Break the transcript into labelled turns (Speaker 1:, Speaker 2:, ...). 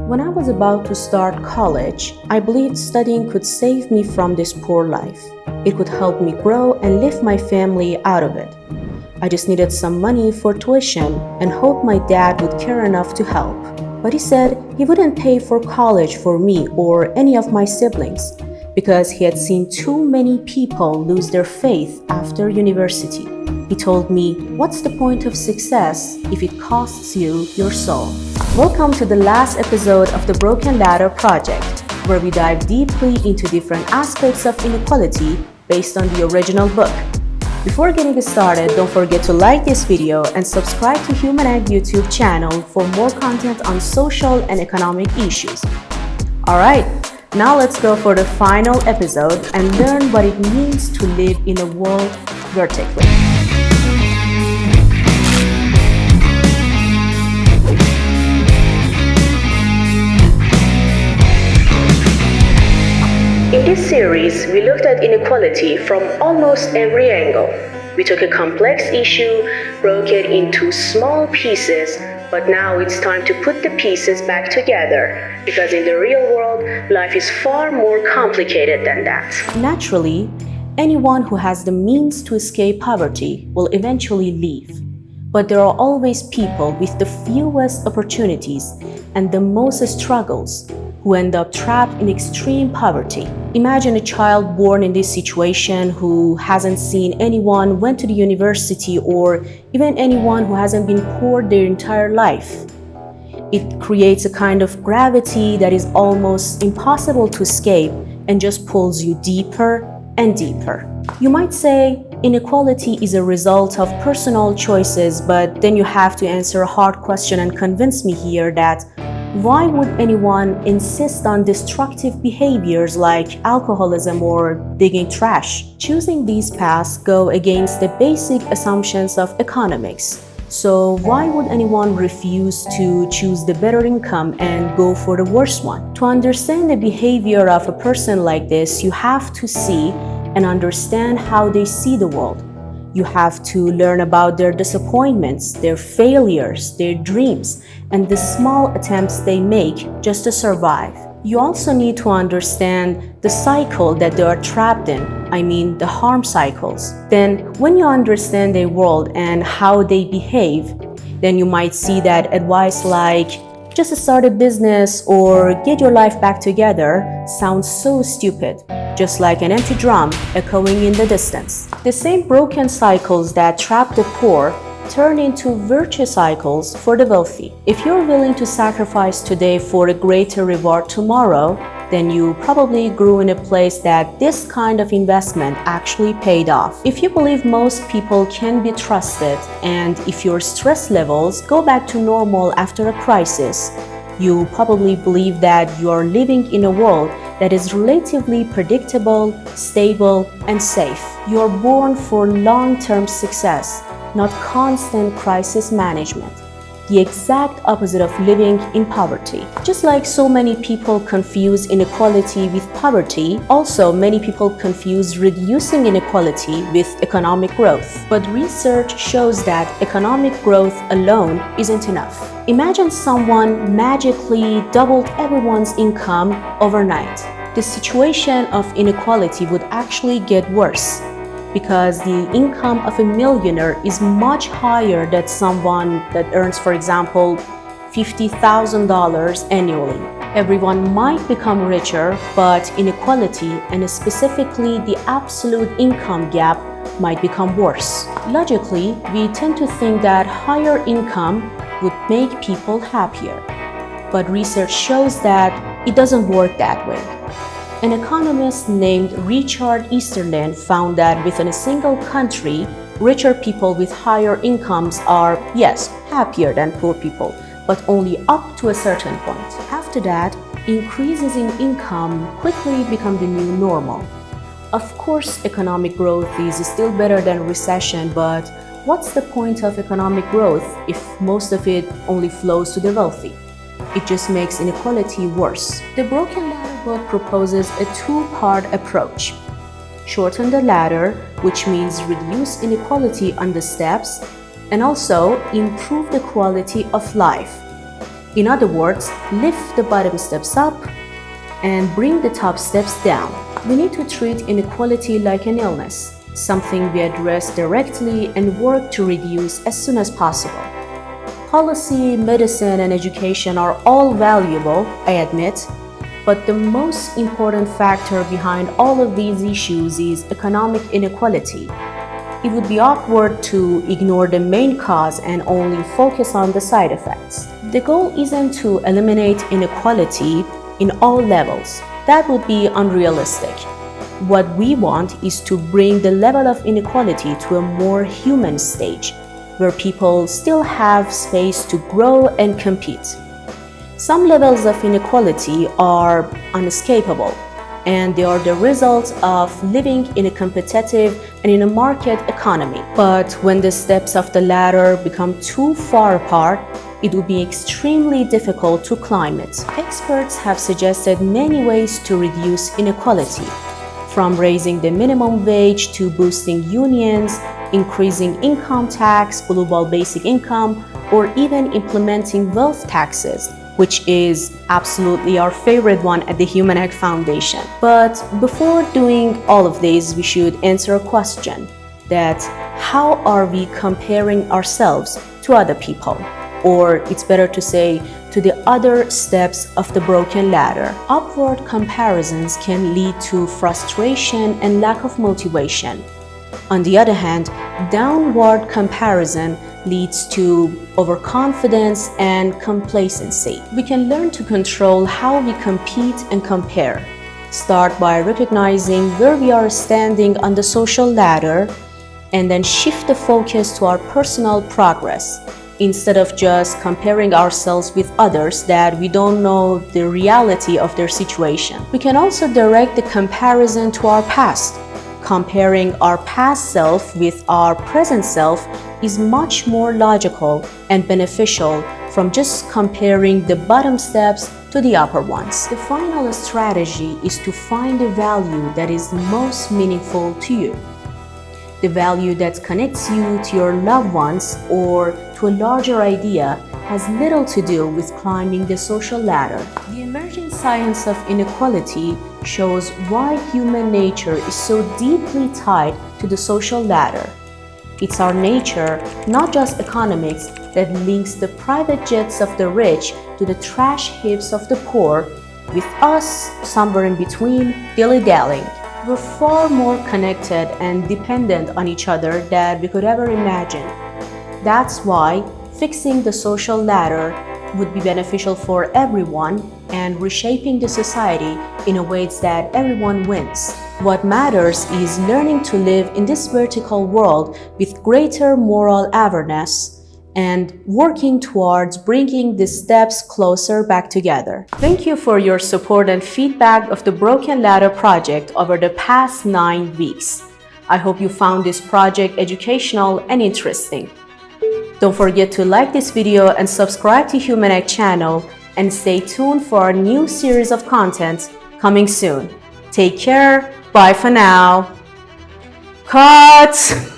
Speaker 1: When I was about to start college, I believed studying could save me from this poor life. It could help me grow and lift my family out of it. I just needed some money for tuition and hoped my dad would care enough to help. But he said he wouldn't pay for college for me or any of my siblings because he had seen too many people lose their faith after university. He told me, "What's the point of success if it costs you your soul?" Welcome to the last episode of the Broken Ladder Project, where we dive deeply into different aspects of inequality based on the original book. Before getting started, don't forget to like this video and subscribe to Human Egg YouTube channel for more content on social and economic issues. Alright, now let's go for the final episode and learn what it means to live in a world vertically. In this series, we looked at inequality from almost every angle. We took a complex issue, broke it into small pieces, but now it's time to put the pieces back together, because in the real world, life is far more complicated than that. Naturally, anyone who has the means to escape poverty will eventually leave. But there are always people with the fewest opportunities and the most struggles who end up trapped in extreme poverty. Imagine a child born in this situation who hasn't seen anyone went to the university or even anyone who hasn't been poor their entire life. It creates a kind of gravity that is almost impossible to escape and just pulls you deeper and deeper. You might say inequality is a result of personal choices, but then you have to answer a hard question and convince me here that why would anyone insist on destructive behaviors like alcoholism or digging trash? Choosing these paths go against the basic assumptions of economics. So why would anyone refuse to choose the better income and go for the worst one? To understand the behavior of a person like this, you have to see and understand how they see the world. You have to learn about their disappointments, their failures, their dreams, and the small attempts they make just to survive. You also need to understand the cycle that they are trapped in, the harm cycles. Then, when you understand their world and how they behave, then you might see that advice like, just start a business or get your life back together sounds so stupid, just like an empty drum echoing in the distance. The same broken cycles that trap the poor turn into virtuous cycles for the wealthy. If you're willing to sacrifice today for a greater reward tomorrow, then you probably grew in a place that this kind of investment actually paid off. If you believe most people can be trusted, and if your stress levels go back to normal after a crisis, you probably believe that you are living in a world that is relatively predictable, stable, and safe. You are born for long-term success, not constant crisis management. The exact opposite of living in poverty. Just like so many people confuse inequality with poverty, also many people confuse reducing inequality with economic growth. But research shows that economic growth alone isn't enough. Imagine someone magically doubled everyone's income overnight. The situation of inequality would actually get worse, because the income of a millionaire is much higher than someone that earns, for example, $50,000 annually. Everyone might become richer, but inequality, and specifically the absolute income gap, might become worse. Logically, we tend to think that higher income would make people happier. But research shows that it doesn't work that way. An economist named Richard Easterlin found that within a single country, richer people with higher incomes are, yes, happier than poor people, but only up to a certain point. After that, increases in income quickly become the new normal. Of course, economic growth is still better than recession, but what's the point of economic growth if most of it only flows to the wealthy? It just makes inequality worse. The Broken Ladder book proposes a two-part approach. Shorten the ladder, which means reduce inequality on the steps, and also improve the quality of life. In other words, lift the bottom steps up and bring the top steps down. We need to treat inequality like an illness, something we address directly and work to reduce as soon as possible. Policy, medicine, and education are all valuable, I admit, but the most important factor behind all of these issues is economic inequality. It would be awkward to ignore the main cause and only focus on the side effects. The goal isn't to eliminate inequality in all levels. That would be unrealistic. What we want is to bring the level of inequality to a more human stage, where people still have space to grow and compete. Some levels of inequality are unescapable, and they are the result of living in a competitive and in a market economy. But when the steps of the ladder become too far apart, it will be extremely difficult to climb it. Experts have suggested many ways to reduce inequality, from raising the minimum wage to boosting unions, increasing income tax, global basic income, or even implementing wealth taxes, which is absolutely our favorite one at the Human Egg Foundation. But before doing all of these, we should answer a question that how are we comparing ourselves to other people? Or it's better to say, to the other steps of the broken ladder. Upward comparisons can lead to frustration and lack of motivation. On the other hand, downward comparison leads to overconfidence and complacency. We can learn to control how we compete and compare. Start by recognizing where we are standing on the social ladder and then shift the focus to our personal progress, instead of just comparing ourselves with others that we don't know the reality of their situation. We can also direct the comparison to our past. Comparing our past self with our present self is much more logical and beneficial from just comparing the bottom steps to the upper ones. The final strategy is to find the value that is most meaningful to you. The value that connects you to your loved ones or to a larger idea has little to do with climbing the social ladder. The emerging science of inequality shows why human nature is so deeply tied to the social ladder. It's our nature, not just economics, that links the private jets of the rich to the trash heaps of the poor, with us somewhere in between, dilly-dallying. We're far more connected and dependent on each other than we could ever imagine. That's why fixing the social ladder would be beneficial for everyone and reshaping the society in a way that everyone wins. What matters is learning to live in this vertical world with greater moral awareness and working towards bringing the steps closer back together. Thank you for your support and feedback of the Broken Ladder project over the past 9 weeks. I hope you found this project educational and interesting. Don't forget to like this video and subscribe to Human Egg channel, and stay tuned for our new series of content coming soon. Take care. Bye for now. Cut!